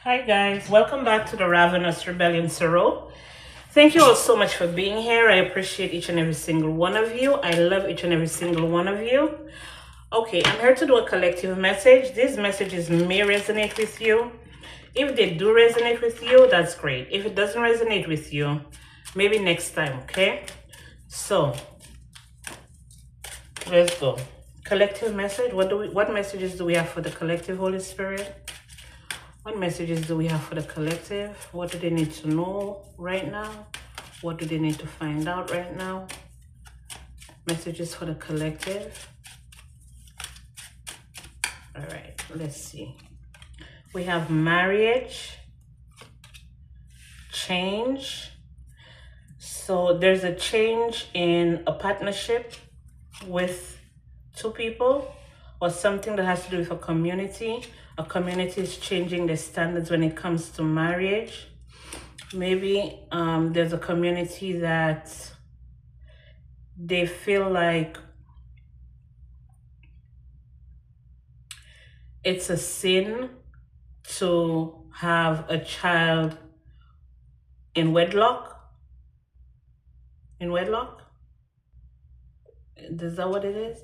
Hi guys, welcome back to the Ravenous Rebellion Sorrow. Thank you all so much for being here. I appreciate each and every single one of you. I love each and every single one of you. Okay, I'm here to do a collective message. These messages may resonate with you. If they do resonate with you, that's great. If it doesn't resonate with you, maybe next time, okay? So, let's go. Collective message. What messages do we have for the collective, Holy Spirit? What messages do we have for the collective? What do they need to know right now? What do they need to find out right now? Messages for the collective. All right, let's see. We have marriage, change. So there's a change in a partnership with two people or something that has to do with a community. A community is changing their standards when it comes to marriage. Maybe there's a community that they feel like it's a sin to have a child in wedlock. In wedlock? Is that what it is?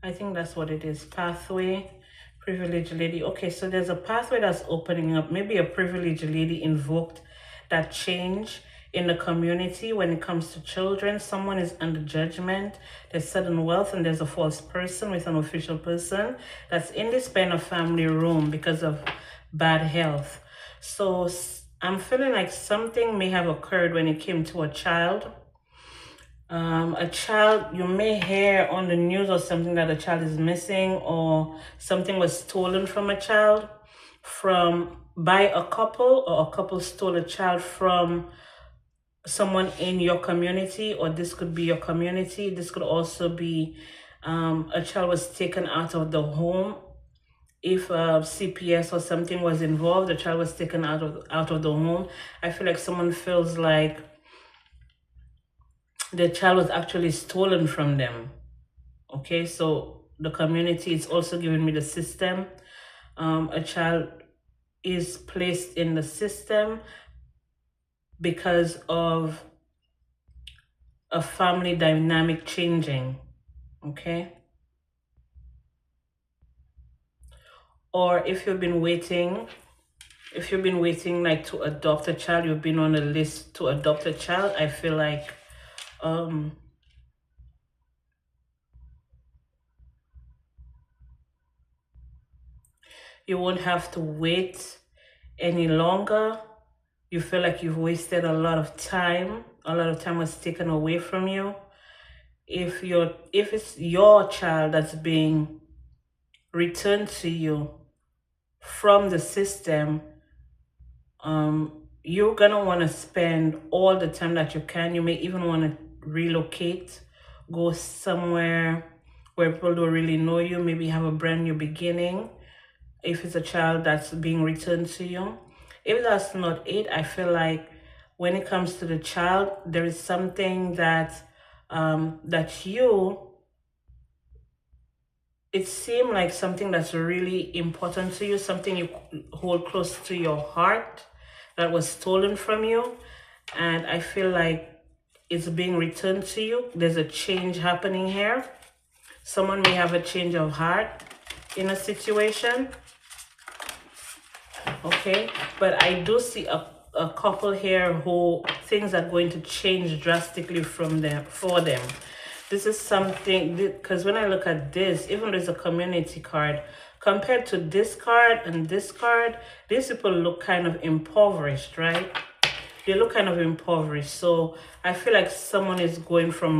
I think that's what it is. Pathway, privileged lady. Okay, so there's a pathway that's opening up. Maybe a privileged lady invoked that change in the community when it comes to children. Someone is under judgment. There's sudden wealth and there's a false person with an official person that's in this kind of family room because of bad health. So I'm feeling like something may have occurred when it came to a child. A child, you may hear on the news or something that a child is missing or something was stolen from a child by a couple, or a couple stole a child from someone in your community, or this could be your community. This could also be a child was taken out of the home. If CPS or something was involved, the child was taken out of the home. I feel like someone feels like the child was actually stolen from them. Okay, so the community is also giving me the system. A child is placed in the system because of a family dynamic changing. Okay. Or if you've been waiting like to adopt a child, you've been on a list to adopt a child, I feel like you won't have to wait any longer. You feel like you've wasted a lot of time. A lot of time was taken away from you. If it's your child that's being returned to you from the system, you're gonna want to spend all the time that you can. You may even want to relocate, go somewhere where people don't really know you, maybe have a brand new beginning. If it's a child that's being returned to you, if that's not it, I feel like when it comes to the child, there is something that it seemed like something that's really important to you, something you hold close to your heart that was stolen from you. And I feel like it's being returned to you. There's a change happening here. Someone may have a change of heart in a situation. Okay, but I do see a couple here who things are going to change drastically for them. This is something, because when I look at this, even there's a community card, compared to this card and this card, these people look kind of impoverished, right? They look kind of impoverished. So I feel like someone is going from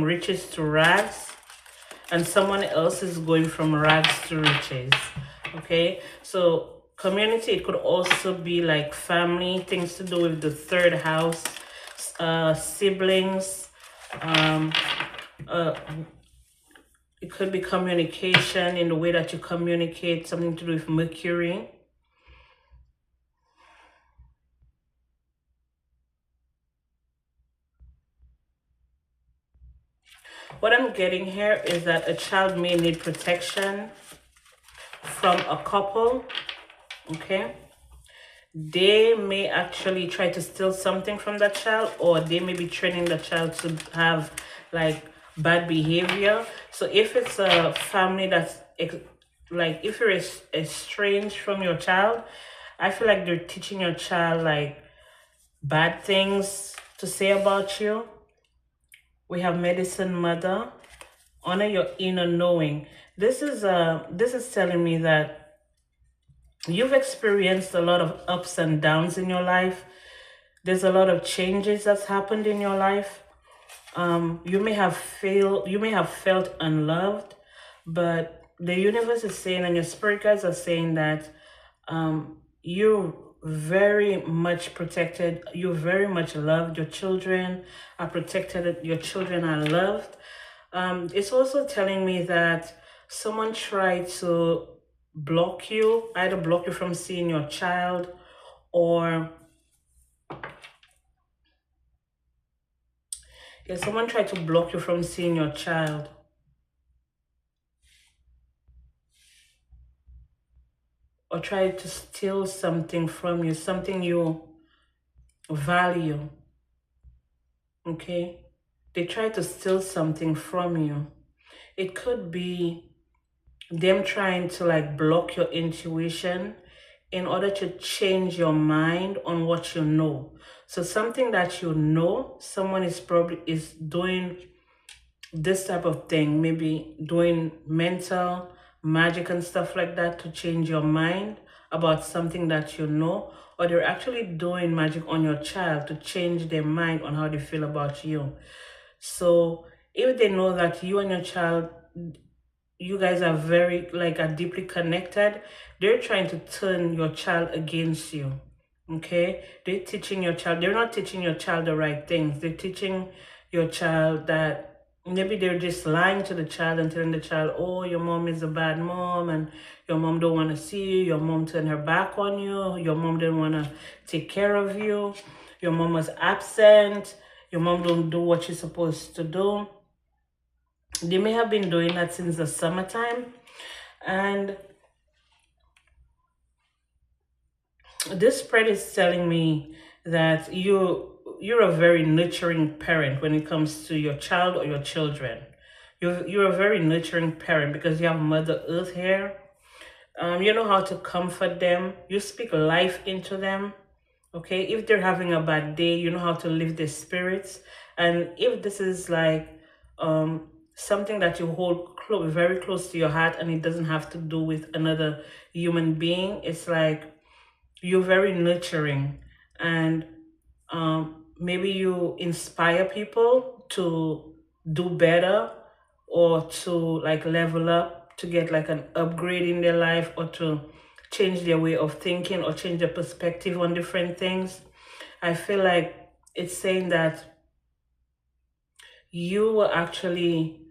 riches to rags, and someone else is going from rags to riches. Okay, so community, it could also be like family, things to do with the third house, siblings, it could be communication, in the way that you communicate, something to do with Mercury. What I'm getting here is that a child may need protection from a couple. Okay, they may actually try to steal something from that child, or they may be training the child to have like bad behavior. So if it's a family that's like, if you're estranged from your child, I feel like they're teaching your child like bad things to say about you. We have medicine mother. Honor your inner knowing. This is telling me that you've experienced a lot of ups and downs in your life. There's a lot of changes that's happened in your life. You may have felt unloved, but the universe is saying, and your spirit guides are saying that you're very much protected. You're very much loved. Your children are protected. Your children are loved. It's also telling me that someone tried to block you, either block you from seeing your child, or someone tried to block you from seeing your child. Or try to steal something from you, something you value. Okay? They try to steal something from you. It could be them trying to like block your intuition in order to change your mind on what you know. So something that you know, someone is doing this type of thing, maybe doing mental magic and stuff like that to change your mind about something that you know, or they're actually doing magic on your child to change their mind on how they feel about you. So if they know that you and your child, you guys are are deeply connected, they're trying to turn your child against you. Okay? They're not teaching your child the right things. They're teaching your child that maybe they're just lying to the child and telling the child, oh, your mom is a bad mom and your mom don't want to see you. Your mom turned her back on you. Your mom didn't want to take care of you. Your mom was absent. Your mom don't do what she's supposed to do. They may have been doing that since the summertime. And this spread is telling me that you're a very nurturing parent when it comes to your child or your children. You're a very nurturing parent because you have Mother Earth here. You know how to comfort them. You speak life into them. Okay, if they're having a bad day, you know how to lift their spirits. And if this is like something that you hold very close to your heart, and it doesn't have to do with another human being, it's like you're very nurturing, and maybe you inspire people to do better, or to like level up, to get like an upgrade in their life, or to change their way of thinking, or change their perspective on different things. I feel like it's saying that you were actually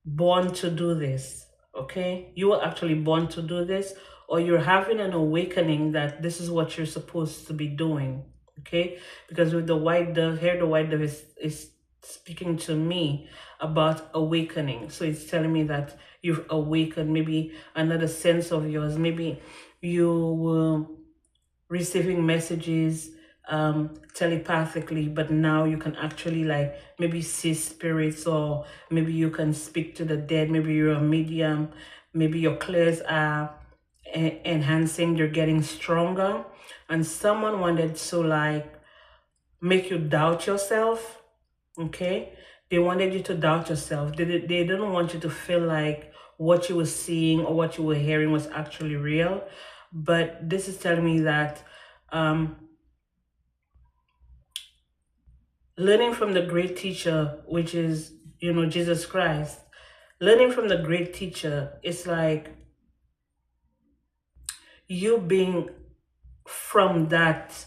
born to do this. Okay, you were actually born to do this, or you're having an awakening that this is what you're supposed to be doing. Okay, because with the white dove here, the white dove is speaking to me about awakening. So it's telling me that you've awakened, maybe another sense of yours. Maybe you were receiving messages telepathically, but now you can actually like maybe see spirits, or maybe you can speak to the dead. Maybe you're a medium. Maybe your clairs are enhancing, you're getting stronger, and someone wanted to like make you doubt yourself. Okay, they wanted you to doubt yourself. They didn't want you to feel like what you were seeing or what you were hearing was actually real. But this is telling me that learning from the great teacher, which is, Jesus Christ, learning from the great teacher is like you being from that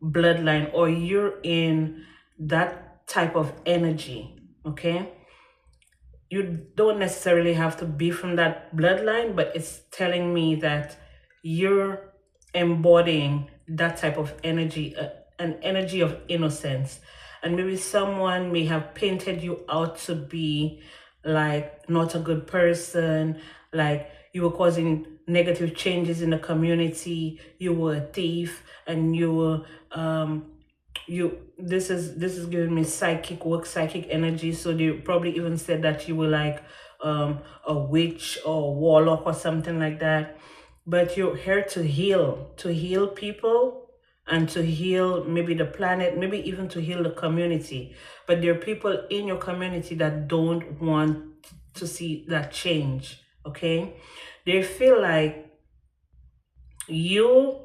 bloodline, or you're in that type of energy. Okay, you don't necessarily have to be from that bloodline, but it's telling me that you're embodying that type of energy, an energy of innocence. And maybe someone may have painted you out to be like not a good person, like you were causing negative changes in the community, you were a thief, and you were this is giving me psychic energy. So they probably even said that you were like a witch or a warlock or something like that. But you're here to heal people, and to heal maybe the planet, maybe even to heal the community. But there are people in your community that don't want to see that change. Okay, they feel like you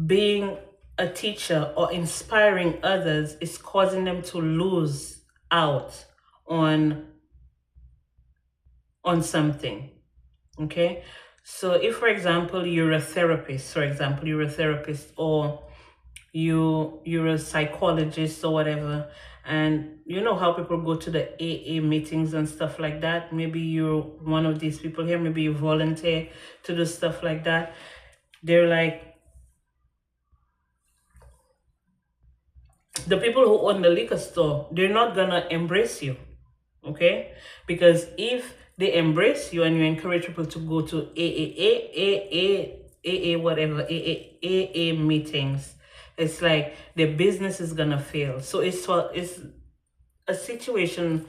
being a teacher or inspiring others is causing them to lose out on something. Okay, so if, for example, you're a therapist, or you're a psychologist or whatever, and you know how people go to the AA meetings and stuff like that. Maybe you're one of these people here, maybe you volunteer to do stuff like that. They're like, the people who own the liquor store, they're not gonna embrace you, okay? Because if they embrace you and you encourage people to go to AA meetings, it's like their business is gonna fail. So it's a situation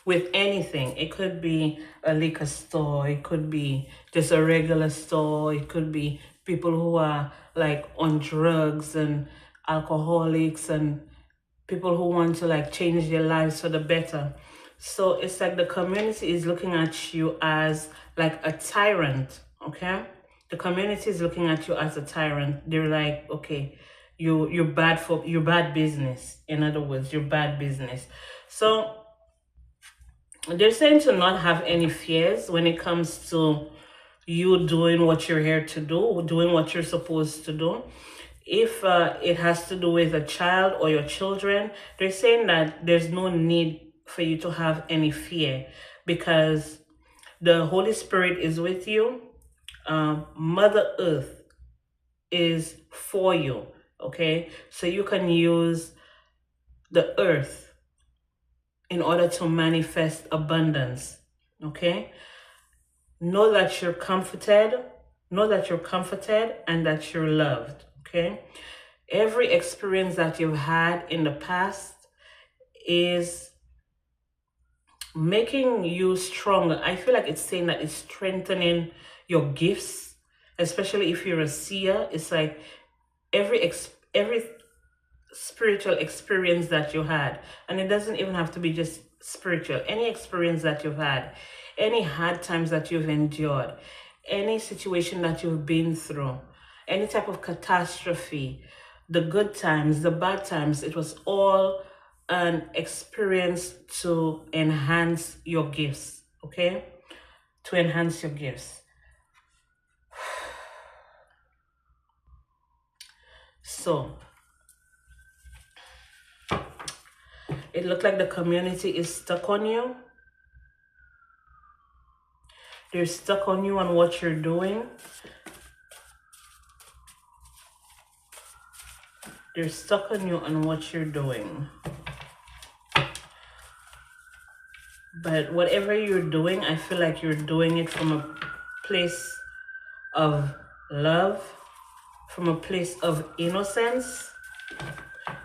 with anything. It could be a liquor store, it could be just a regular store, it could be people who are like on drugs and alcoholics, and people who want to like change their lives for the better. So it's like the community is looking at you as like a tyrant. Okay, the community is looking at you as a tyrant. They're like, okay, you're bad business. In other words, you're bad business. So they're saying to not have any fears when it comes to you doing what you're here to do, doing what you're supposed to do. If it has to do with a child or your children, they're saying that there's no need for you to have any fear, because the Holy Spirit is with you. Mother Earth is for you, okay? So you can use the earth in order to manifest abundance, okay? Know that you're comforted, and that you're loved, okay? Every experience that you've had in the past is making you stronger. I feel like it's saying that it's strengthening your gifts, especially if you're a seer. It's like every spiritual experience that you had, and it doesn't even have to be just spiritual, any experience that you've had, any hard times that you've endured, any situation that you've been through, any type of catastrophe, the good times, the bad times, it was all an experience to enhance your gifts, okay? To enhance your gifts. So it looked like the community is stuck on you. They're stuck on you on what you're doing. They're stuck on you on what you're doing. But whatever you're doing, I feel like you're doing it from a place of love, from a place of innocence.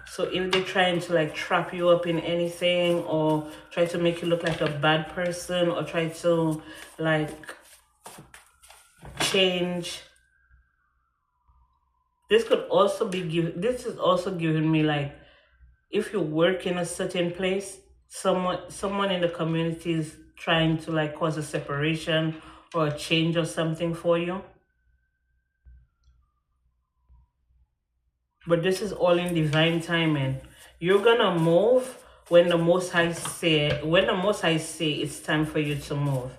So if they're trying to like trap you up in anything, or try to make you look like a bad person, or try to like change, this is also giving me like, if you work in a certain place, someone in the community is trying to like cause a separation or a change or something for you. But this is all in divine timing. You're gonna move when the Most High say it's time for you to move.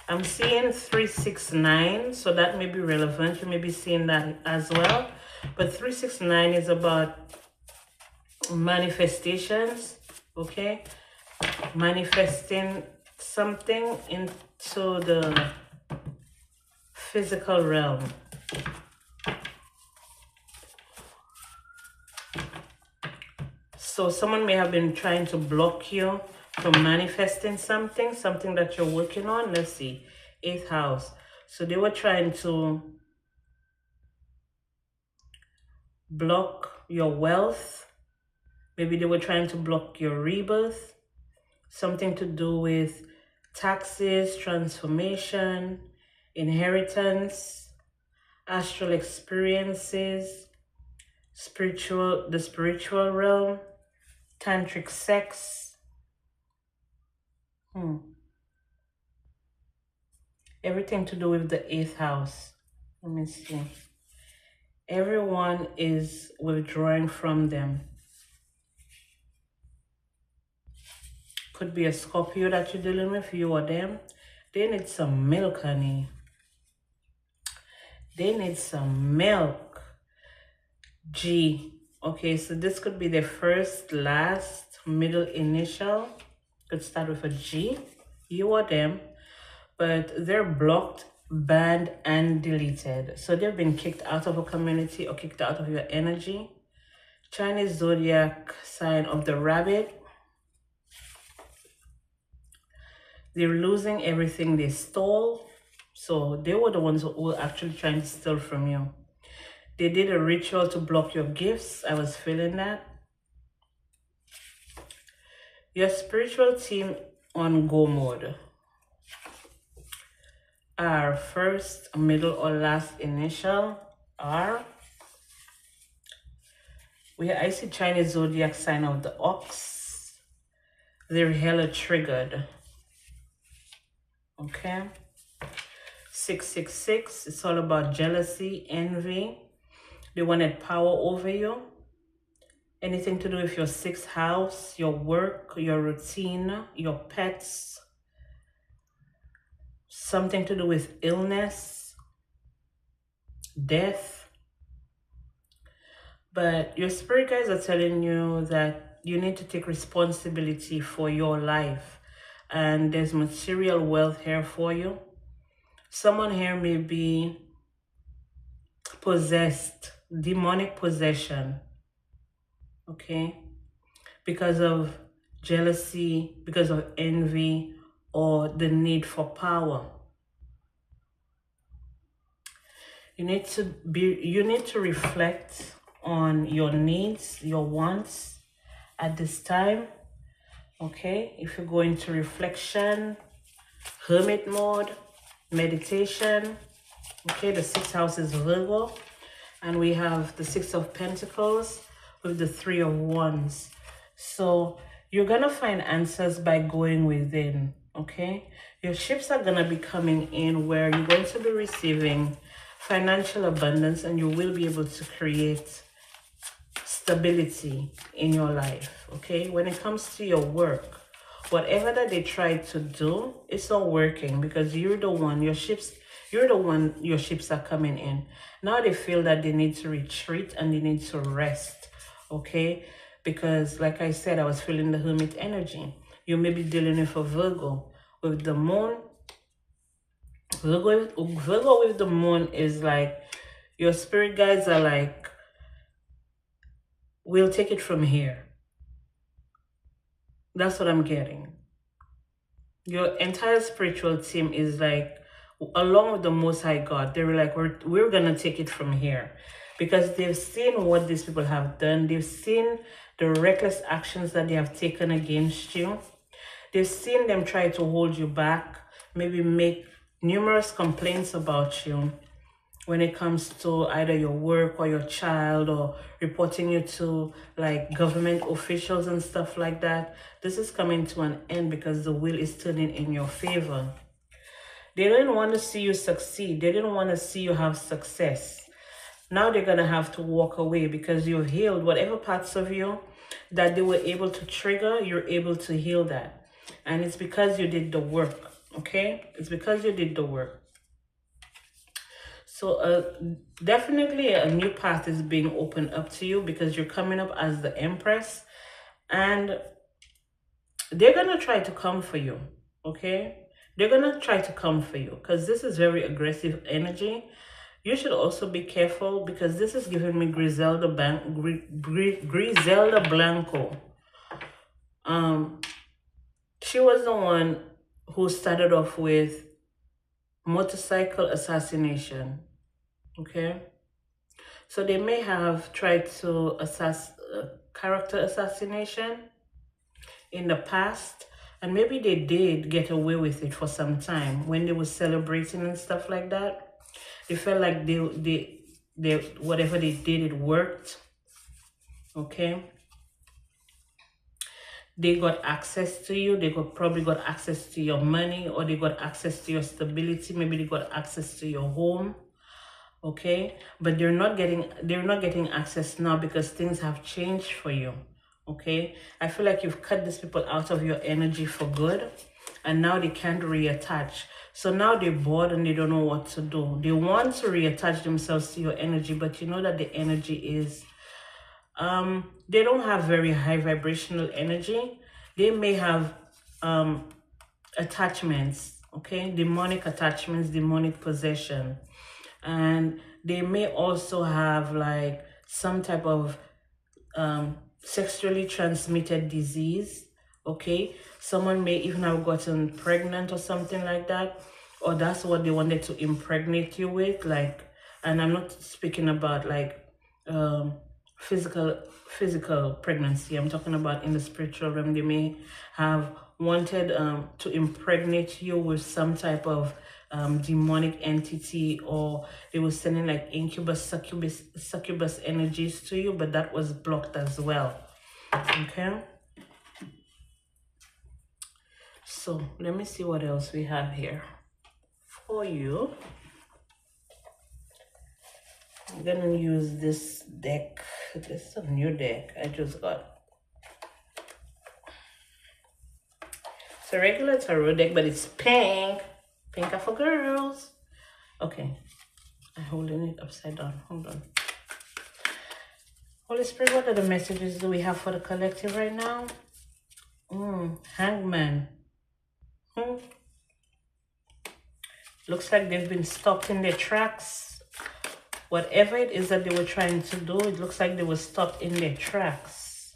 I'm seeing 369, so that may be relevant. You may be seeing that as well. But 369 is about manifestations, okay? Manifesting something into the physical realm. So someone may have been trying to block you from manifesting something that you're working on. Let's see. 8th house. So they were trying to block your wealth. Maybe they were trying to block your rebirth. Something to do with taxes, transformation, inheritance, astral experiences, the spiritual realm, tantric sex. Everything to do with the 8th house. Let me see. Everyone is withdrawing from them. Could be a Scorpio that you're dealing with, you or them. They need some milk, honey. They need some milk. G. Okay, so this could be their first, last, middle initial. Could start with a G, you or them. But they're blocked, banned, and deleted. So they've been kicked out of a community or kicked out of your energy. Chinese zodiac sign of the rabbit. They're losing everything they stole. So they were the ones who were actually trying to steal from you. They did a ritual to block your gifts. I was feeling that. Your spiritual team on go mode. R, first, middle, or last initial. R. I see Chinese zodiac sign of the ox. They're hella triggered. Okay. 666. It's all about jealousy, envy. They wanted power over you. Anything to do with your 6th house, your work, your routine, your pets. Something to do with illness, death. But your spirit guides are telling you that you need to take responsibility for your life. And there's material wealth here for you. Someone here may be possessed, demonic possession. Okay? Because of jealousy, because of envy, or the need for power. You need to reflect on your needs, your wants at this time. Okay, if you go into reflection, hermit mode, meditation. Okay, the 6th house is Virgo, and we have the 6 of Pentacles with the 3 of Wands. So you're gonna find answers by going within. Okay, your ships are gonna be coming in where you're going to be receiving financial abundance, and you will be able to create stability in your life. Okay, when it comes to your work, whatever that they try to do, it's not working because you're the one, your ships are coming in. Now they feel that they need to retreat and they need to rest. Okay, because like I said, I was feeling the hermit energy. You may be dealing with a Virgo with the moon. Virgo with the moon is like, your spirit guides are like, we'll take it from here. That's what I'm getting. Your entire spiritual team is like, along with the Most High God, they were like, we're gonna take it from here. Because they've seen what these people have done. They've seen the reckless actions that they have taken against you. They've seen them try to hold you back, maybe make numerous complaints about you when it comes to either your work or your child, or reporting you to like government officials and stuff like that. This is coming to an end because the wheel is turning in your favor. They didn't want to see you succeed. They didn't want to see you have success. Now they're going to have to walk away because you've healed whatever parts of you that they were able to trigger. You're able to heal that. And it's because you did the work. Okay, it's because you did the work. So definitely a new path is being opened up to you because you're coming up as the Empress, and they're gonna try to come for you. Okay, they're gonna try to come for you because this is very aggressive energy. You should also be careful because this is giving me Griselda Blanco. She was the one who started off with motorcycle assassination. Okay, so they may have tried to character assassination in the past, and maybe they did get away with it for some time when they were celebrating and stuff like that. They felt like they whatever they did, it worked. Okay, they got access to you. They probably got access to your money, or they got access to your stability. Maybe they got access to your home. Okay, but they're not getting access now because things have changed for you. Okay, I feel like you've cut these people out of your energy for good, and now they can't reattach. So now they're bored and they don't know what to do. They want to reattach themselves to your energy, but you know that the energy is they don't have very high vibrational energy. They may have attachments, okay, demonic attachments, demonic possession, and they may also have like some type of sexually transmitted disease. Okay, someone may even have gotten pregnant or something like that, or that's what they wanted to impregnate you with. Like, and I'm not speaking about like physical pregnancy. I'm talking about in the spiritual realm. They may have wanted to impregnate you with some type of demonic entity, or they were sending like incubus, succubus energies to you, but that was blocked as well. Okay, so let me see what else we have here for you. I'm gonna use this deck. This is a new deck I just got. It's a regular tarot deck, but it's pink. Pink are for girls. Okay, I'm holding it upside down. Hold on. Holy Spirit, what are the messages do we have for the collective right now? Hangman. Looks like they've been stopped in their tracks. Whatever it is that they were trying to do, it looks like they were stopped in their tracks.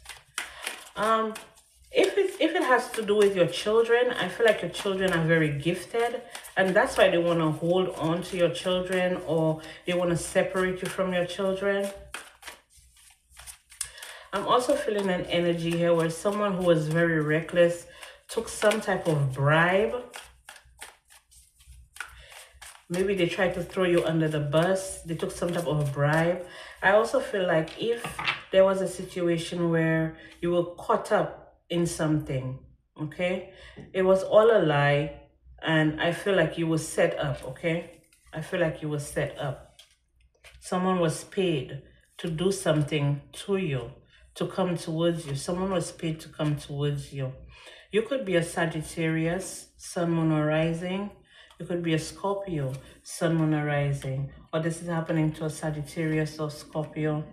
If it has to do with your children, I feel like your children are very gifted, and that's why they want to hold on to your children, or they want to separate you from your children. I'm also feeling an energy here where someone who was very reckless took some type of bribe. Maybe they tried to throw you under the bus. They took some type of bribe. I also feel like if there was a situation where you were caught up in something, okay? It was all a lie, and I feel like you were set up, okay? I feel like you were set up. Someone was paid to do something to you, to come towards you. Someone was paid to come towards you. You could be a Sagittarius, Sun, Moon, or Rising. You could be a Scorpio, Sun, Moon, or Rising. Or this is happening to a Sagittarius or Scorpio.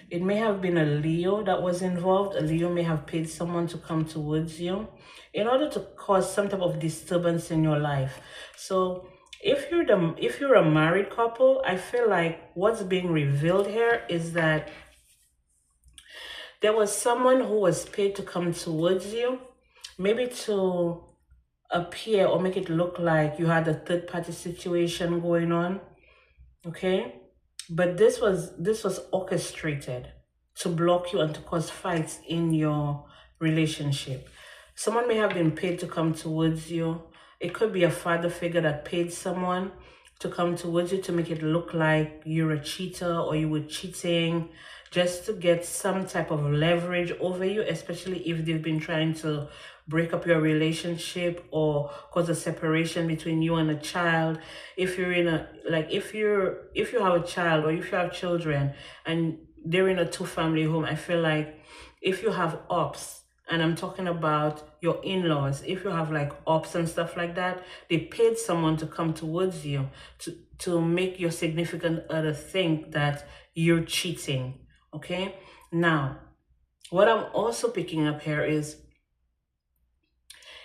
It may have been a Leo that was involved. A Leo may have paid someone to come towards you in order to cause some type of disturbance in your life. So if you're a married couple, I feel like what's being revealed here is that there was someone who was paid to come towards you, maybe to appear or make it look like you had a third-party situation going on, okay? But this was orchestrated to block you and to cause fights in your relationship. Someone may have been paid to come towards you. It could be a father figure that paid someone to come towards you to make it look like you're a cheater or you were cheating, just to get some type of leverage over you, especially if they've been trying to break up your relationship or cause a separation between you and a child. If you're in a, like, if you have a child or if you have children and they're in a two-family home, I feel like if you have ops, and I'm talking about your in-laws, if you have like ops and stuff like that, they paid someone to come towards you to make your significant other think that you're cheating, okay? Now, what I'm also picking up here is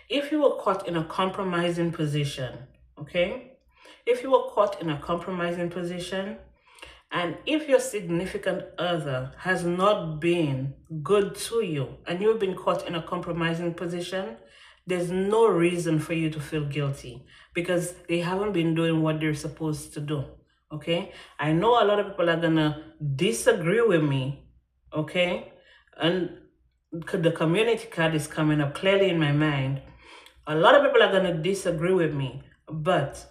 if you were caught in a compromising position, okay? If you were caught in a compromising position, and if your significant other has not been good to you and you've been caught in a compromising position, there's no reason for you to feel guilty because they haven't been doing what they're supposed to do. Okay, I know a lot of people are gonna disagree with me. Okay, and the community card is coming up clearly in my mind. A lot of people are gonna disagree with me, but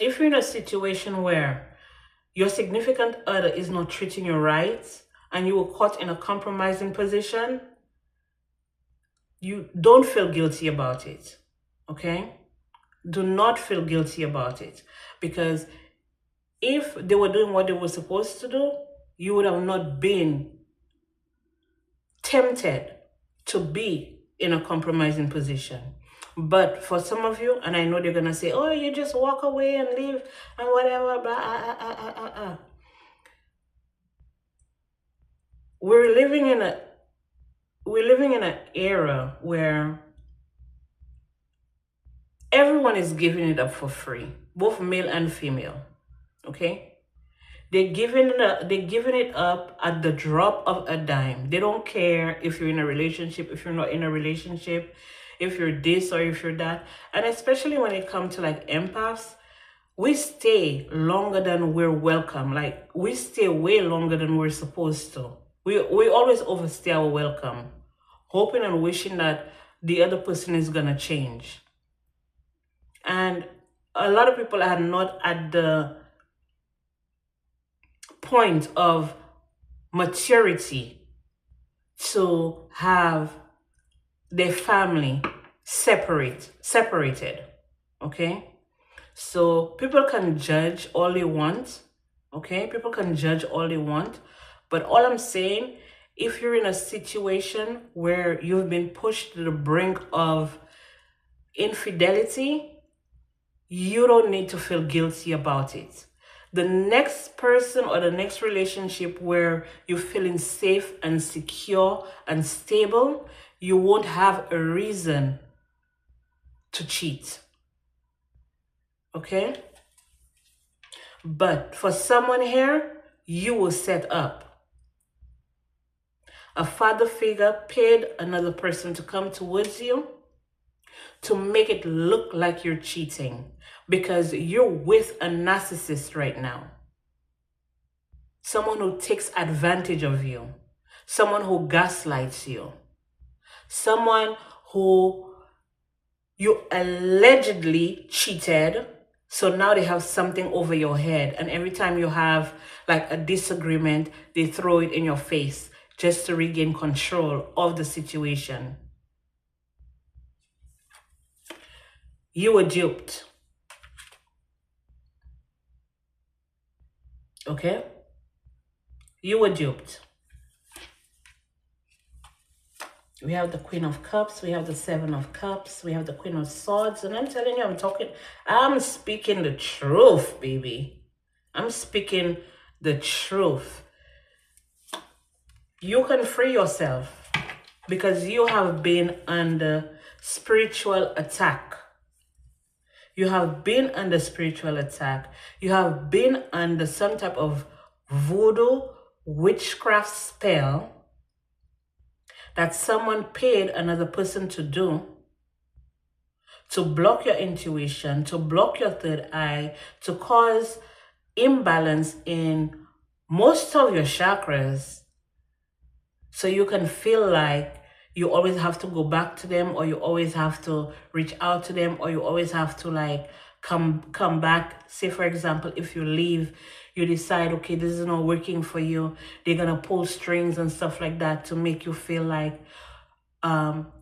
if you're in a situation where your significant other is not treating you right and you were caught in a compromising position, you don't feel guilty about it. Okay, do not feel guilty about it, because if they were doing what they were supposed to do, you would have not been tempted to be in a compromising position. But for some of you, and I know they're gonna say, oh, you just walk away and leave and whatever, blah. We're living in an era where everyone is giving it up for free, both male and female. Okay, they're giving it up at the drop of a dime. They don't care if you're in a relationship, if you're not in a relationship, if you're this or if you're that. And especially when it comes to like empaths, we stay longer than we're welcome. Like we stay way longer than we're supposed to. We always overstay our welcome, hoping and wishing that the other person is gonna change. And a lot of people are not at the point of maturity to have their family separated. Okay, so people can judge all they want. Okay, people can judge all they want, but all I'm saying, if you're in a situation where you've been pushed to the brink of infidelity, you don't need to feel guilty about it. The next person or the next relationship where you're feeling safe and secure and stable, you won't have a reason to cheat. Okay? But for someone here, you will set up. A father figure paid another person to come towards you to make it look like you're cheating because you're with a narcissist right now. Someone who takes advantage of you, someone who gaslights you, someone who you allegedly cheated, so now they have something over your head, and every time you have like a disagreement, they throw it in your face just to regain control of the situation. You were duped. Okay? You were duped. We have the Queen of Cups. We have the Seven of Cups. We have the Queen of Swords. And I'm telling you, I'm speaking the truth, baby. I'm speaking the truth. You can free yourself because you have been under spiritual attack. You have been under spiritual attack. You have been under some type of voodoo witchcraft spell that someone paid another person to do, to block your intuition, to block your third eye, to cause imbalance in most of your chakras, so you can feel like you always have to go back to them, or you always have to reach out to them, or you always have to like come back. Say, for example, if you leave, you decide, okay, this is not working for you. They're going to pull strings and stuff like that to make you feel like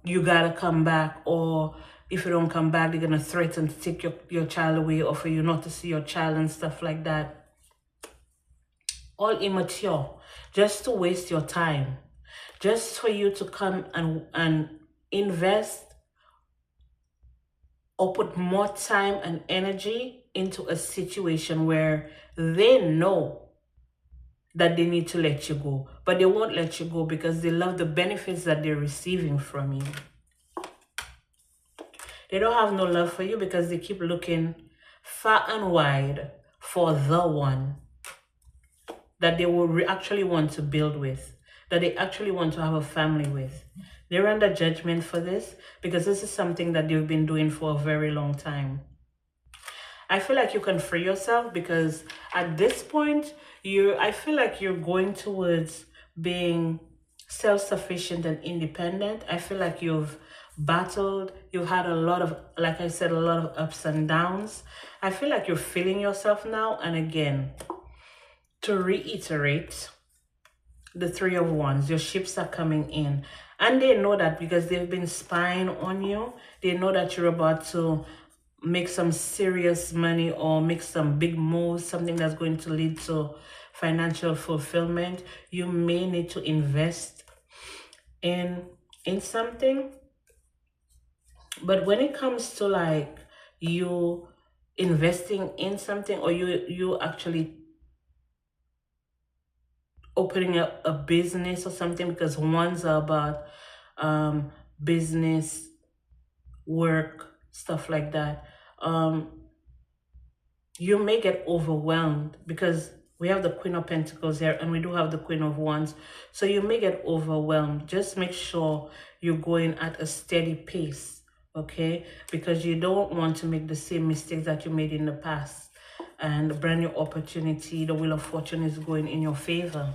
you got to come back. Or if you don't come back, they're going to threaten to take your child away, or for you not to see your child and stuff like that. All immature, just to waste your time. Just for you to come and invest or put more time and energy into a situation where they know that they need to let you go, but they won't let you go because they love the benefits that they're receiving from you. They don't have no love for you because they keep looking far and wide for the one that they will actually want to build with. that they actually want to have a family with. They're under judgment for this because this is something that they've been doing for a very long time. I feel like you can free yourself because at this point, I feel like you're going towards being self-sufficient and independent. I feel like you've battled, you've had a lot of, like I said, a lot of ups and downs. I feel like you're feeling yourself now. And again, to reiterate, the Three of Wands, your ships are coming in. And they know that because they've been spying on you. They know that you're about to make some serious money or make some big moves, something that's going to lead to financial fulfillment. You may need to invest in something. But when it comes to like you investing in something, or you actually opening up a business or something, because ones are about business, work, stuff like that, you may get overwhelmed because we have the Queen of Pentacles here and we do have the Queen of Wands. So you may get overwhelmed. Just make sure you're going at a steady pace, okay? Because you don't want to make the same mistakes that you made in the past. And a brand new opportunity, the Wheel of Fortune is going in your favor.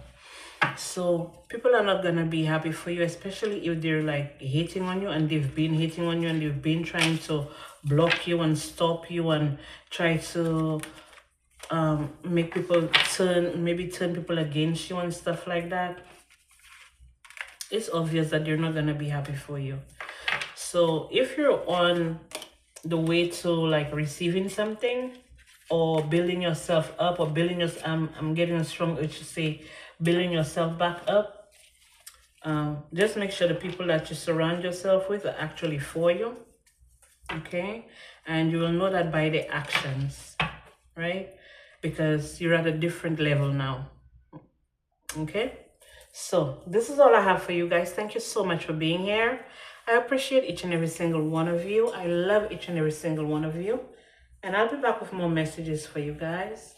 So people are not going to be happy for you, especially if they're like hating on you, and they've been hating on you, and they've been trying to block you and stop you and try to make people turn people against you and stuff like that. It's obvious that they're not going to be happy for you. So if you're on the way to like receiving something or building yourself up, or building your, I'm getting a strong urge to say building yourself back up, just make sure the people that you surround yourself with are actually for you, okay? And you will know that by the actions, right? Because you're at a different level now, okay? So this is all I have for you guys. Thank you so much for being here. I appreciate each and every single one of you. I love each and every single one of you. And I'll be back with more messages for you guys.